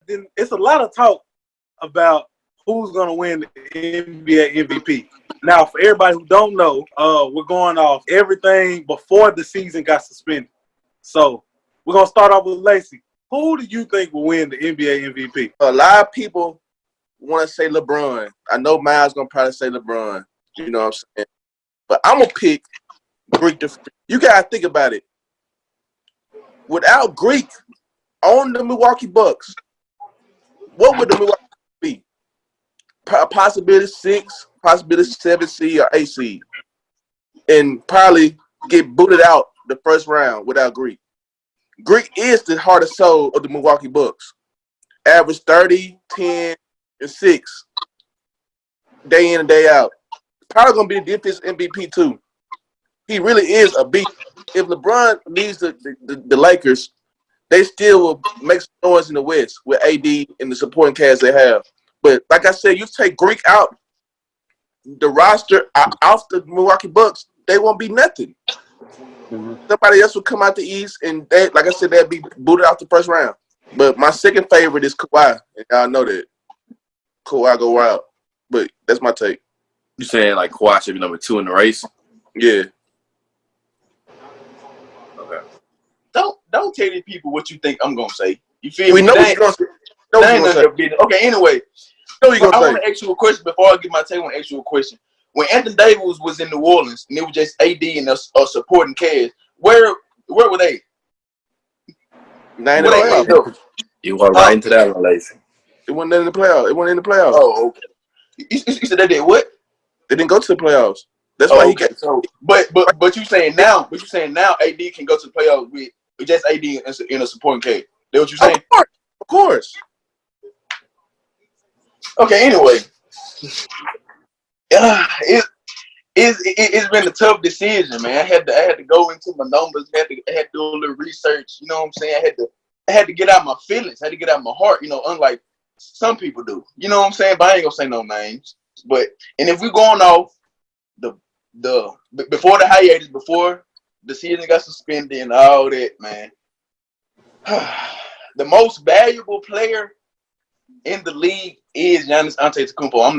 then it's a lot of talk about who's gonna win the NBA MVP. Now, for everybody who don't know, we're going off everything before the season got suspended. So we're gonna start off with Lacey. Who do you think will win the NBA MVP? A lot of people want to say LeBron. I know Miles gonna probably say LeBron. You know what I'm saying? But I'm gonna pick Greek. You gotta think about it. Without Greek on the Milwaukee Bucks, what would the Milwaukee Bucks be? Possibility 6, possibility 7 seed or 8 seed, and probably get booted out the first round without Greek. Greek is the heart and soul of the Milwaukee Bucks. Average 30, 10, and 6 day in and day out. Probably gonna be the defense MVP too. He really is a beast. If LeBron leaves the Lakers, they still will make some noise in the West with AD and the supporting cast they have. But like I said, you take Greek out, the roster off the Milwaukee Bucks, they won't be nothing. Mm-hmm. Somebody else will come out the East, and they, like I said, they'll be booted out the first round. But my second favorite is Kawhi, and y'all know that. Kawhi go wild. But that's my take. You saying like Kawhi should be number 2 in the race? Yeah. Okay. Don't tell these people what you think I'm gonna say. You feel we me? Know what you're gonna say. Okay, anyway. I want to ask you a question before I get my take. I want to ask you a question. When Anthony Davis was in New Orleans and it was just AD and a supporting cast, where were they? You went right into that one, Lacey. It wasn't in the playoffs. It wasn't in the playoffs. Oh, okay. You said they did what? They didn't go to the playoffs. That's why he got. So, but you saying now? But you saying now? AD can go to the playoffs with just AD in a supporting cast. That's what you saying? Of course. Okay. Anyway, it's been a tough decision, man. I had to go into my numbers. I had to do a little research. You know what I'm saying? I had to get out my feelings. I had to get out my heart. You know, unlike some people do. You know what I'm saying? But I ain't gonna say no names. And if we're going off the before the hiatus, before the season got suspended and all that, man, the most valuable player in the league is Giannis Antetokounmpo. I'm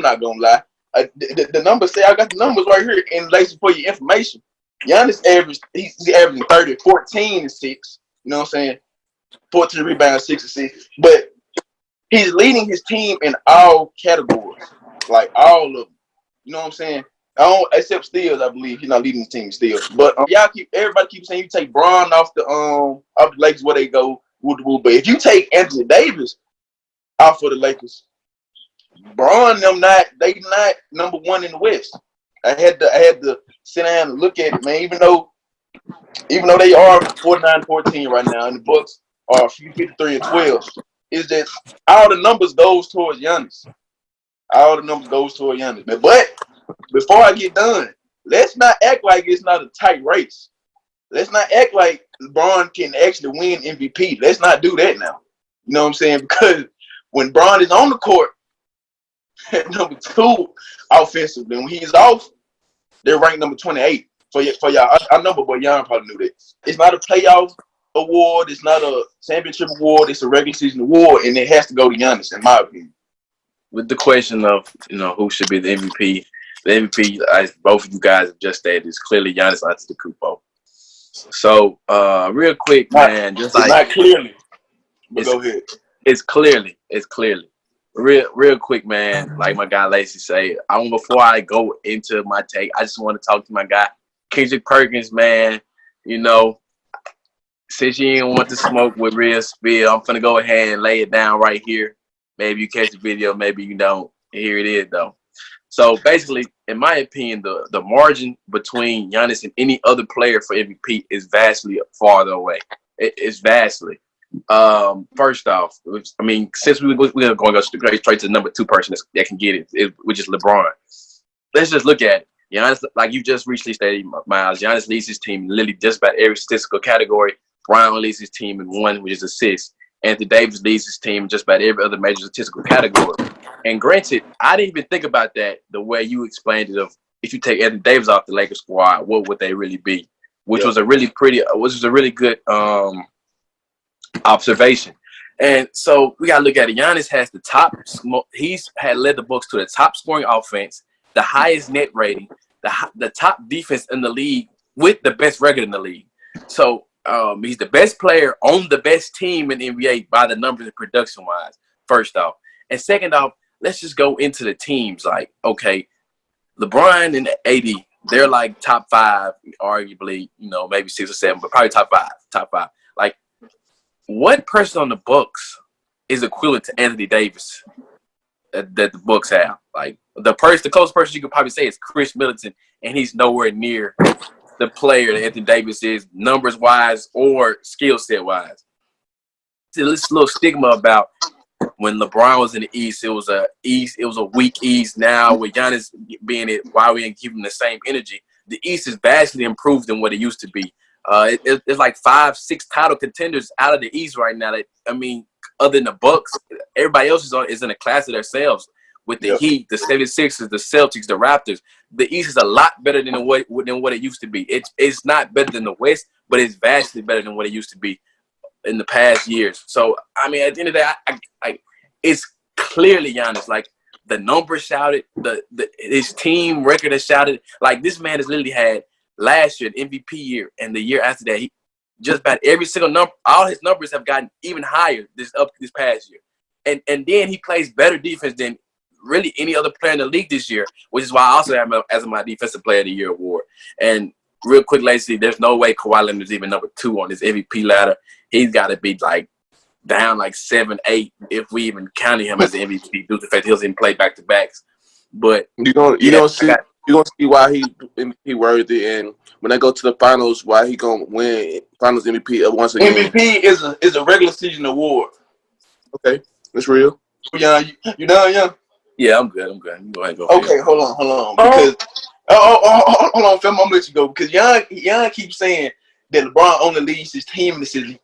not gonna lie. The numbers say I got the numbers right here in Lacey for your information. Giannis he's averaging 30, 14 and 6. You know what I'm saying? 14 rebounds, 6 assists. But he's leading his team in all categories, like all of them. You know what I'm saying? Except steals, I believe he's not leading his team still. But everybody keeps saying you take Bron off the Lakers where they go. But if you take Anthony Davis out for the Lakers, Bron they not number 1 in the West. I had to sit down and look at it, man. Even though they are 49-14 right now, and the Bucks are 53-12, is that all the numbers goes towards Giannis. All the numbers goes towards Giannis, man. But before I get done, let's not act like it's not a tight race. Let's not act like LeBron can actually win MVP. Let's not do that now. You know what I'm saying? Because when Bron is on the court, at number 2 offensively, when he's off, they're ranked number 28 for y'all. I know, but y'all probably knew that. It's not a playoff award. It's not a championship award. It's a regular season award, and it has to go to Giannis, in my opinion. With the question of who should be the MVP, as both of you guys have just stated, is clearly Giannis Antetokounmpo. So, real quick, man, just like not clearly, but go ahead. It's clearly. Real quick, man. Like my guy Lacey say, before I go into my take, I just want to talk to my guy Kendrick Perkins, man. Since you didn't want to smoke with real spill, I'm finna go ahead and lay it down right here. Maybe you catch the video, maybe you don't. Here it is, though. So basically, in my opinion, the margin between Giannis and any other player for MVP is vastly farther away. It's vastly. First off, since we're going to go straight to the number 2 person that can get it, which is LeBron. Let's just look at it. Giannis, like you just recently stated, Miles, Giannis leads his team in literally just about every statistical category. Brown leads his team in 1, which is assists. Anthony Davis leads his team in just about every other major statistical category. And granted, I didn't even think about that the way you explained it. Of if you take Anthony Davis off the Lakers squad, what would they really be? Which was a really good observation. And so we gotta look at it. Giannis has the top. He's had led the Bucks to the top scoring offense, the highest net rating, the top defense in the league with the best record in the league. So he's the best player on the best team in the NBA by the numbers and production wise. First off, and second off, let's just go into the teams. Like, okay, LeBron and AD, they're like top 5, arguably, maybe 6 or 7, but probably top five. Like, what person on the Bucks is equivalent to Anthony Davis that the Bucks have? Like, the closest person you could probably say is Chris Middleton, and he's nowhere near the player that Anthony Davis is, numbers wise or skill set wise. See, this little stigma about when LeBron was in the East, it was a weak East. Now with Giannis being it, why we ain't keeping the same energy? The East is vastly improved than what it used to be. It's like 5-6 title contenders out of the East right now. Other than the Bucks, everybody else is in a class of themselves. With the Heat, the 76ers, the Celtics, the Raptors, the East is a lot better than what it used to be. It's not better than the West, but it's vastly better than what it used to be in the past years. So at the end of the day, it's clearly Giannis. Like, the numbers shouted, his team record has shouted. Like, this man has literally had last year an MVP year, and the year after that, he just about every single number. All his numbers have gotten even higher this past year, and then he plays better defense than really any other player in the league this year, which is why I also have him as my Defensive Player of the Year award. And real quick, Lacey, there's no way Kawhi Leonard is even number 2 on this MVP ladder. He's got to be like down like 7, 8 if we even counted him as the MVP due to the fact he doesn't even play back to backs. But you're gonna see why he MVP worthy, and when they go to the finals, why he gonna win Finals MVP once again. MVP is a regular season award. Okay, that's real. Yeah, you done, yeah. Yeah, I'm good. You go ahead and go. Okay, hold on. Because hold on, Phil, I'm gonna let you go because Jan keeps saying that LeBron only leads his team in assists.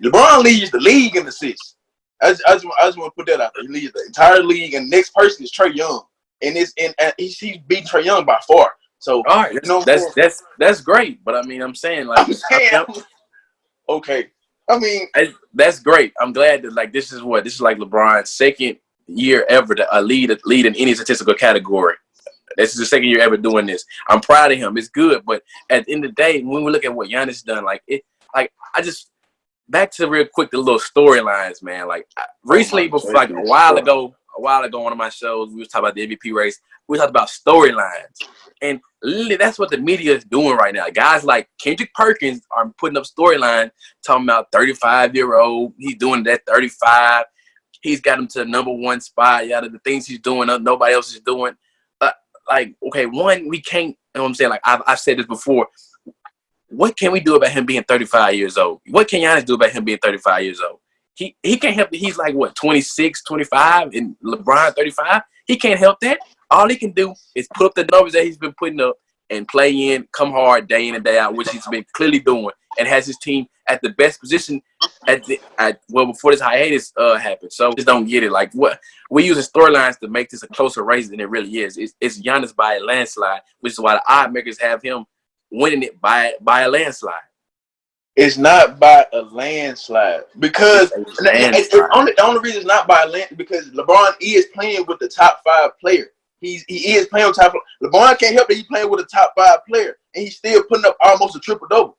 LeBron leads the league in assists. I just want to put that out there. He leads the entire league, and the next person is Trae Young, and he's beating Trae Young by far. So all right, that's great. But I'm saying like okay. That's great. I'm glad that this is like LeBron's second year ever to lead in any statistical category. This is the second year ever doing this. I'm proud of him. It's good, but at the end of the day, when we look at what Giannis done, back to real quick the little storylines, man. Recently, before a while ago on one of my shows, we was talking about the MVP race. We talked about storylines, and literally that's what the media is doing right now. Guys like Kendrick Perkins are putting up storylines talking about 35-year-old. He's doing that 35. He's got him to the number 1 spot. Yeah, the things he's doing, nobody else is doing. Okay, one, we can't, you know what I'm saying? I've said this before. What can we do about him being 35 years old? What can Giannis do about him being 35 years old? He can't help it. He's 26, 25, and LeBron 35. He can't help that. All he can do is put up the numbers that he's been putting up and play in, come hard day in and day out, which he's been clearly doing, and has his team at the best position before this hiatus happened. So just don't get it. What we're using storylines to make this a closer race than it really is. It's Giannis by a landslide, which is why the odd makers have him winning it by a landslide. It's not by a landslide because the only reason it's not by a landslide because LeBron is playing with the top 5 player. He is playing with top. LeBron can't help that he's playing with a top 5 player, and he's still putting up almost a triple double.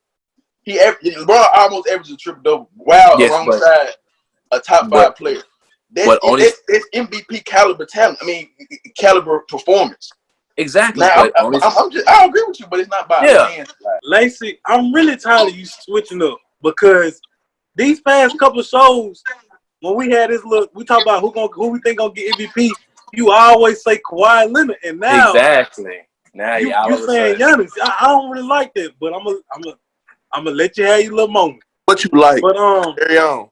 LeBron almost averages a triple double while alongside a top 5 player. That's MVP caliber talent. Caliber performance. Exactly. Now, I agree with you, but it's not by a landslide. Lacey, I'm really tired of you switching up because these past couple of shows, when we had we talk about who we think gonna get MVP. You always say Kawhi Leonard, and now exactly. Now you saying Giannis. I don't really like that, but I'm gonna let you have your little moment. What you like? But carry on.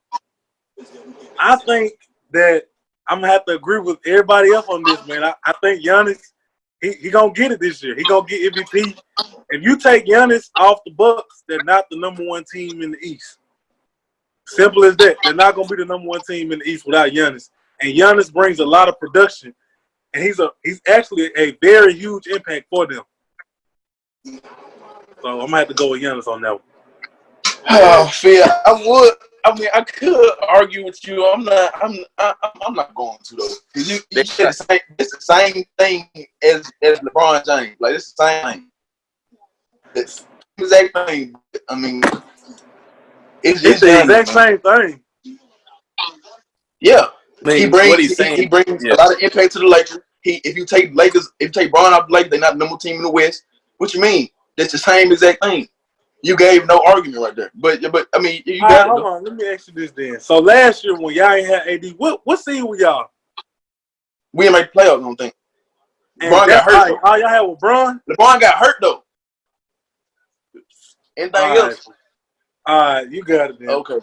I think that I'm gonna have to agree with everybody else on this, man. I think Giannis, he gonna get it this year. He gonna get MVP. If you take Giannis off the Bucks, they're not the number 1 team in the East. Simple as that. They're not gonna be the number 1 team in the East without Giannis. And Giannis brings a lot of production, and he's actually a very huge impact for them. So I'm gonna have to go with Giannis on that one. Oh, Phil, I would. I mean, I could argue with you. I'm not going to though. Cause you said the same. It's the same thing as LeBron James. Like it's the same thing. It's the exact thing. I mean, it's the Giannis, exact man. same thing. Yeah, I he mean, what brings he's saying. he brings Yeah. a lot of impact to the Lakers. If you take Bron out of the Lakers, they're not the number 1 team in the West. What you mean? That's the same exact thing. You gave no argument right there. But I mean, you All got right, it hold though. on. Let me ask you this then. So last year when y'all ain't had AD, what seed were y'all? We didn't make the playoffs. I don't think. And LeBron got that's hurt though. all y'all had with Bron? LeBron got hurt though. Anything All right. else? All right, you got it then. Okay.